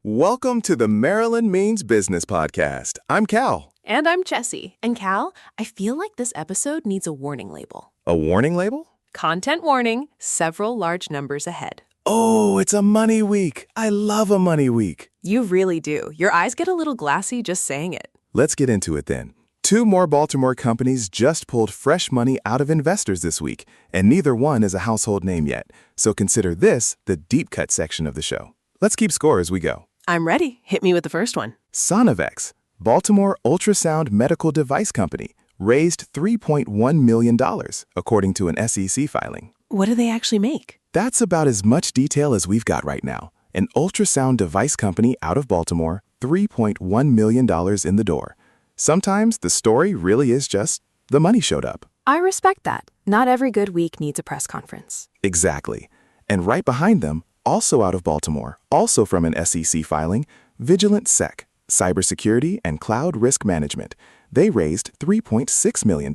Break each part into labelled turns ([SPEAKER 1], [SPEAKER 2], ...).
[SPEAKER 1] Welcome to the Maryland Means Business Podcast. I'm Cal.
[SPEAKER 2] And I'm Chessie. And Cal, I feel like this episode needs a warning label.
[SPEAKER 1] A warning label?
[SPEAKER 2] Content warning, several large numbers ahead.
[SPEAKER 1] Oh, it's a money week. I love a money week.
[SPEAKER 2] You really do. Your eyes get a little glassy just saying it.
[SPEAKER 1] Let's get into it then. 2 more Baltimore companies just pulled fresh money out of investors this week, and neither one is a household name yet. So consider this the deep cut section of the show. Let's keep score as we go.
[SPEAKER 2] I'm ready. Hit me with the first one.
[SPEAKER 1] Sonavex, Baltimore ultrasound medical device company, raised $3.1 million, according to an SEC filing.
[SPEAKER 2] What do they actually make?
[SPEAKER 1] That's about as much detail as we've got right now. An ultrasound device company out of Baltimore, $3.1 million in the door. Sometimes the story really is just the money showed up.
[SPEAKER 2] I respect that. Not every good week needs a press conference.
[SPEAKER 1] Exactly. And right behind them, also out of Baltimore, also from an SEC filing, Vigilant Sec, cybersecurity and cloud risk management. They raised $3.6 million.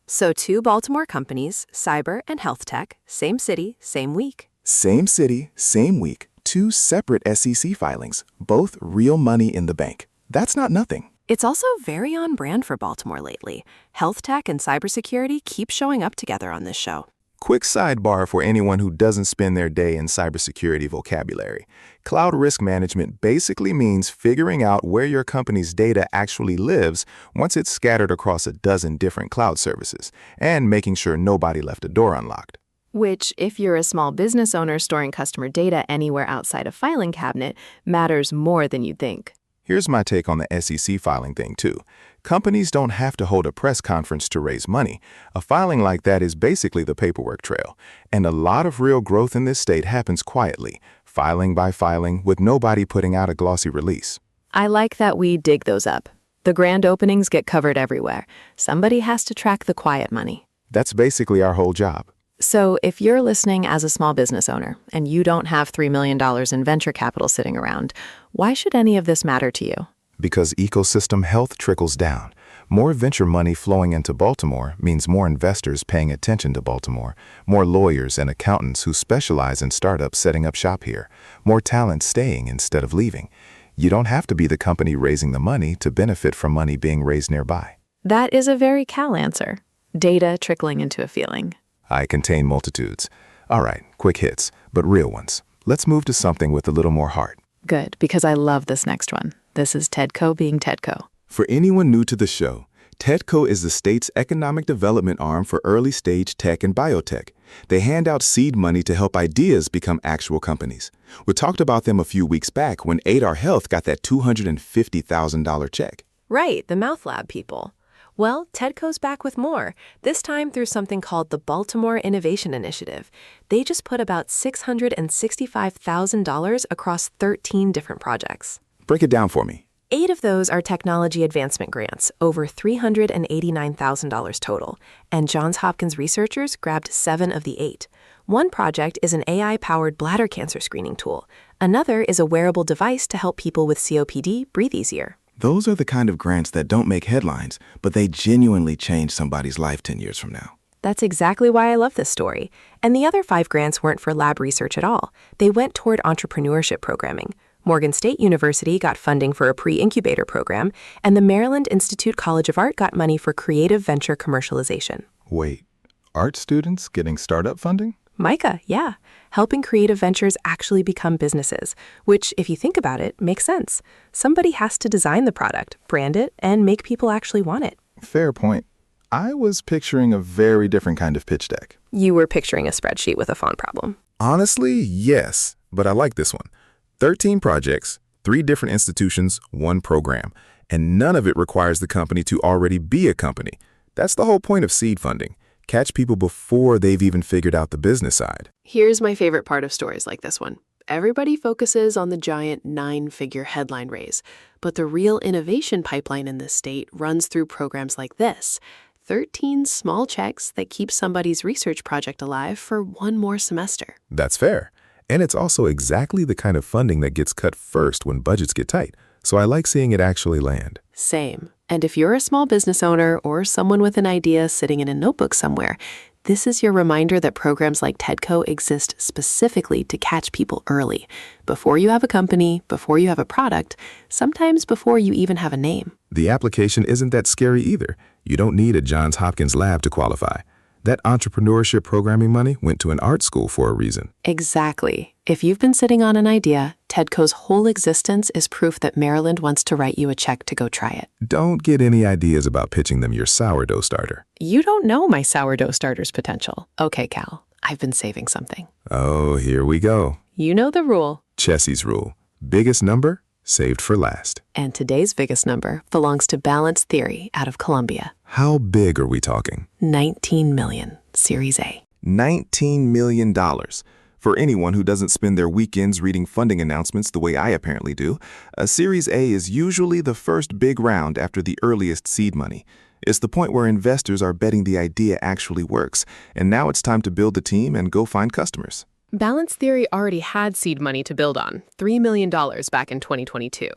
[SPEAKER 2] So 2 Baltimore companies, cyber and health tech, same city, same week.
[SPEAKER 1] Same city, same week, 2 separate SEC filings, both real money in the bank. That's not nothing.
[SPEAKER 2] It's also very on brand for Baltimore lately. Health tech and cybersecurity keep showing up together on this show.
[SPEAKER 1] Quick sidebar for anyone who doesn't spend their day in cybersecurity vocabulary. Cloud risk management basically means figuring out where your company's data actually lives once it's scattered across a dozen different cloud services, and making sure nobody left a door unlocked.
[SPEAKER 2] Which, if you're a small business owner storing customer data anywhere outside a filing cabinet, matters more than you'd think.
[SPEAKER 1] Here's my take on the SEC filing thing, too. Companies don't have to hold a press conference to raise money. A filing like that is basically the paperwork trail. And a lot of real growth in this state happens quietly, filing by filing, with nobody putting out a glossy release.
[SPEAKER 2] I like that we dig those up. The grand openings get covered everywhere. Somebody has to track the quiet money.
[SPEAKER 1] That's basically our whole job.
[SPEAKER 2] So if you're listening as a small business owner and you don't have $3 million in venture capital sitting around, why should any of this matter to you?
[SPEAKER 1] Because ecosystem health trickles down. More venture money flowing into Baltimore means more investors paying attention to Baltimore, more lawyers and accountants who specialize in startups setting up shop here, more talent staying instead of leaving. You don't have to be the company raising the money to benefit from money being raised nearby.
[SPEAKER 2] That is a very Cal answer. Data trickling into a feeling.
[SPEAKER 1] I contain multitudes. All right, quick hits, but real ones. Let's move to something with a little more heart.
[SPEAKER 2] Good, because I love this next one. This is TEDCO being TEDCO.
[SPEAKER 1] For anyone new to the show, TEDCO is the state's economic development arm for early stage tech and biotech. They hand out seed money to help ideas become actual companies. We talked about them a few weeks back when Adar Health got that $250,000 check.
[SPEAKER 2] Right, the mouth lab people. Well, TEDCO's back with more, this time through something called the Baltimore Innovation Initiative. They just put about $665,000 across 13 different projects.
[SPEAKER 1] Break it down for me.
[SPEAKER 2] 8 of those are technology advancement grants, over $389,000 total, and Johns Hopkins researchers grabbed 7 of the 8. One project is an AI-powered bladder cancer screening tool. Another is a wearable device to help people with COPD breathe easier.
[SPEAKER 1] Those are the kind of grants that don't make headlines, but they genuinely change somebody's life 10 years from now.
[SPEAKER 2] That's exactly why I love this story. And the other 5 grants weren't for lab research at all. They went toward entrepreneurship programming. Morgan State University got funding for a pre-incubator program, and the Maryland Institute College of Art got money for creative venture commercialization.
[SPEAKER 1] Wait, art students getting startup funding?
[SPEAKER 2] MICA, yeah. Helping creative ventures actually become businesses, which, if you think about it, makes sense. Somebody has to design the product, brand it, and make people actually want it.
[SPEAKER 1] Fair point. I was picturing a very different kind of pitch deck.
[SPEAKER 2] You were picturing a spreadsheet with a font problem.
[SPEAKER 1] Honestly, yes, but I like this one. 13 projects, 3 different institutions, 1 program, and none of it requires the company to already be a company. That's the whole point of seed funding. Catch people before they've even figured out the business side.
[SPEAKER 2] Here's my favorite part of stories like this one. Everybody focuses on the giant 9-figure headline raise, but the real innovation pipeline in this state runs through programs like this. 13 small checks that keep somebody's research project alive for 1 more semester.
[SPEAKER 1] That's fair. And it's also exactly the kind of funding that gets cut first when budgets get tight. So I like seeing it actually land.
[SPEAKER 2] Same. And if you're a small business owner or someone with an idea sitting in a notebook somewhere, This is your reminder that programs like TEDCO exist specifically to catch people early, before you have a company, before you have a product, sometimes before you even have a name.
[SPEAKER 1] The application isn't that scary either. You don't need a Johns Hopkins lab to qualify. That entrepreneurship programming money went to an art school for a reason.
[SPEAKER 2] Exactly. If you've been sitting on an idea, TEDCO's whole existence is proof that Maryland wants to write you a check to go try it.
[SPEAKER 1] Don't get any ideas about pitching them your sourdough starter.
[SPEAKER 2] You don't know my sourdough starter's potential. Okay, Cal, I've been saving something.
[SPEAKER 1] Oh, here we go.
[SPEAKER 2] You know the rule.
[SPEAKER 1] Chessie's rule. Biggest number, saved for last.
[SPEAKER 2] And today's biggest number belongs to Balance Theory out of Columbia.
[SPEAKER 1] How big are we talking?
[SPEAKER 2] 19 million, Series A.
[SPEAKER 1] $19 million. For anyone who doesn't spend their weekends reading funding announcements the way I apparently do, a Series A is usually the first big round after the earliest seed money. It's the point where investors are betting the idea actually works, and now it's time to build the team and go find customers.
[SPEAKER 2] Balance Theory already had seed money to build on, $3 million back in 2022.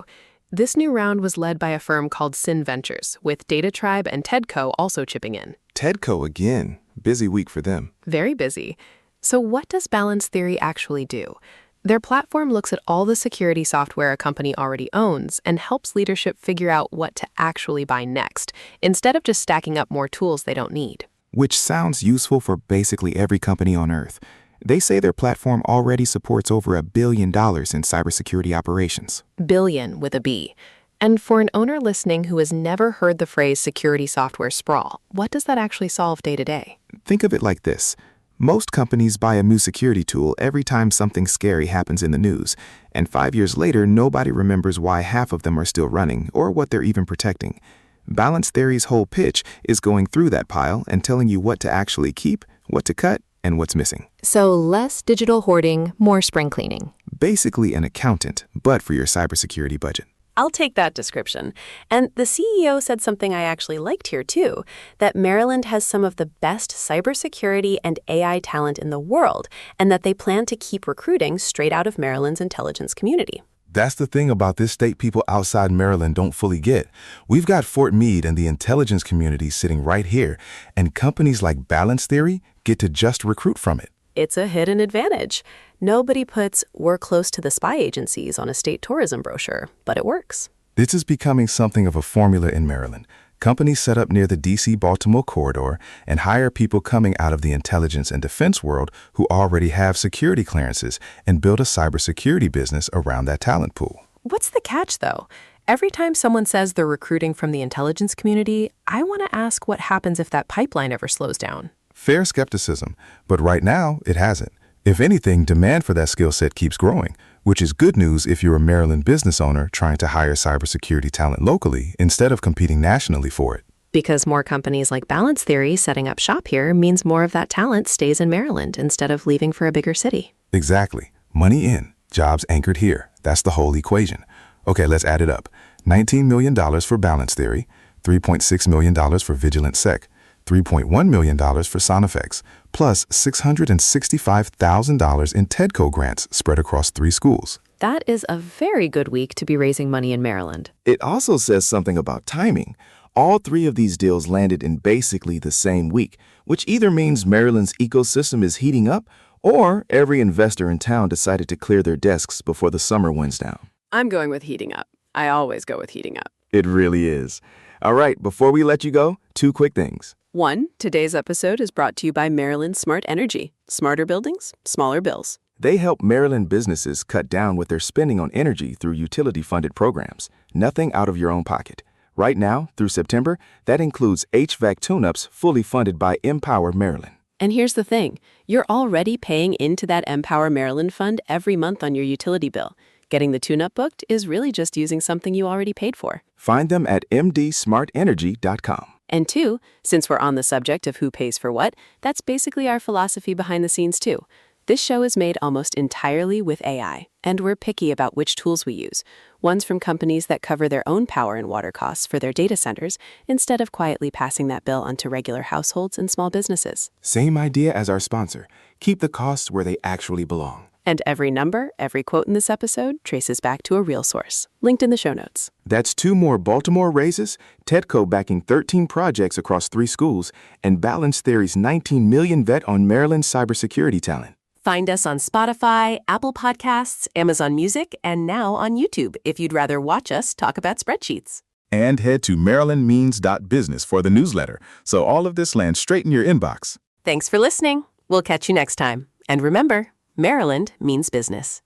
[SPEAKER 2] This new round was led by a firm called Sin Ventures, with Data Tribe and TEDCO also chipping in.
[SPEAKER 1] TEDCO again. Busy week for them.
[SPEAKER 2] Very busy. So what does Balance Theory actually do? Their platform looks at all the security software a company already owns and helps leadership figure out what to actually buy next, instead of just stacking up more tools they don't need.
[SPEAKER 1] Which sounds useful for basically every company on Earth. They say their platform already supports over $1 billion in cybersecurity operations.
[SPEAKER 2] Billion with a B. And for an owner listening who has never heard the phrase security software sprawl, what does that actually solve day to day?
[SPEAKER 1] Think of it like this. Most companies buy a new security tool every time something scary happens in the news, and 5 years later, nobody remembers why half of them are still running or what they're even protecting. Balance Theory's whole pitch is going through that pile and telling you what to actually keep, what to cut, and what's missing.
[SPEAKER 2] So less digital hoarding, more spring cleaning.
[SPEAKER 1] Basically an accountant, but for your cybersecurity budget.
[SPEAKER 3] I'll take that description. And the CEO said something I actually liked here too, that Maryland has some of the best cybersecurity and AI talent in the world, and that they plan to keep recruiting straight out of Maryland's intelligence community.
[SPEAKER 1] That's the thing about this state people outside Maryland don't fully get. We've got Fort Meade and the intelligence community sitting right here, and companies like Balance Theory get to just recruit from it.
[SPEAKER 3] It's a hidden advantage. Nobody puts "we're close to the spy agencies" on a state tourism brochure, but it works.
[SPEAKER 1] This is becoming something of a formula in Maryland. Companies set up near the D.C.-Baltimore corridor and hire people coming out of the intelligence and defense world who already have security clearances and build a cybersecurity business around that talent pool.
[SPEAKER 2] What's the catch, though? Every time someone says they're recruiting from the intelligence community, I want to ask what happens if that pipeline ever slows down.
[SPEAKER 1] Fair skepticism, but right now it hasn't. If anything, demand for that skill set keeps growing, which is good news if you're a Maryland business owner trying to hire cybersecurity talent locally instead of competing nationally for it.
[SPEAKER 2] Because more companies like Balance Theory setting up shop here means more of that talent stays in Maryland instead of leaving for a bigger city.
[SPEAKER 1] Exactly. Money in, jobs anchored here. That's the whole equation. Okay, let's add it up. $19 million for Balance Theory, $3.6 million for Vigilant Sec, $3.1 million for Sonavex, plus $665,000 in TEDCO grants spread across 3 schools.
[SPEAKER 2] That is a very good week to be raising money in Maryland.
[SPEAKER 4] It also says something about timing. All 3 of these deals landed in basically the same week, which either means Maryland's ecosystem is heating up or every investor in town decided to clear their desks before the summer winds down.
[SPEAKER 3] I'm going with heating up. I always go with heating up.
[SPEAKER 4] It really is. All right, before we let you go, 2 quick things.
[SPEAKER 3] 1, today's episode is brought to you by Maryland Smart Energy. Smarter buildings, smaller bills.
[SPEAKER 4] They help Maryland businesses cut down what they're spending on energy through utility-funded programs. Nothing out of your own pocket. Right now, through September, that includes HVAC tune-ups fully funded by Empower Maryland.
[SPEAKER 3] And here's the thing. You're already paying into that Empower Maryland fund every month on your utility bill. Getting the tune-up booked is really just using something you already paid for.
[SPEAKER 4] Find them at mdsmartenergy.com.
[SPEAKER 3] And 2, since we're on the subject of who pays for what, that's basically our philosophy behind the scenes too. This show is made almost entirely with AI, and we're picky about which tools we use. Ones from companies that cover their own power and water costs for their data centers, instead of quietly passing that bill onto regular households and small businesses.
[SPEAKER 4] Same idea as our sponsor. Keep the costs where they actually belong.
[SPEAKER 3] And every number, every quote in this episode traces back to a real source, linked in the show notes.
[SPEAKER 4] That's 2 more Baltimore raises, TEDCO backing 13 projects across 3 schools, and Balance Theory's $19 million vet on Maryland's cybersecurity talent.
[SPEAKER 2] Find us on Spotify, Apple Podcasts, Amazon Music, and now on YouTube if you'd rather watch us talk about spreadsheets.
[SPEAKER 1] And head to marylandmeans.business for the newsletter, so all of this lands straight in your inbox.
[SPEAKER 2] Thanks for listening. We'll catch you next time. And remember, Maryland means business.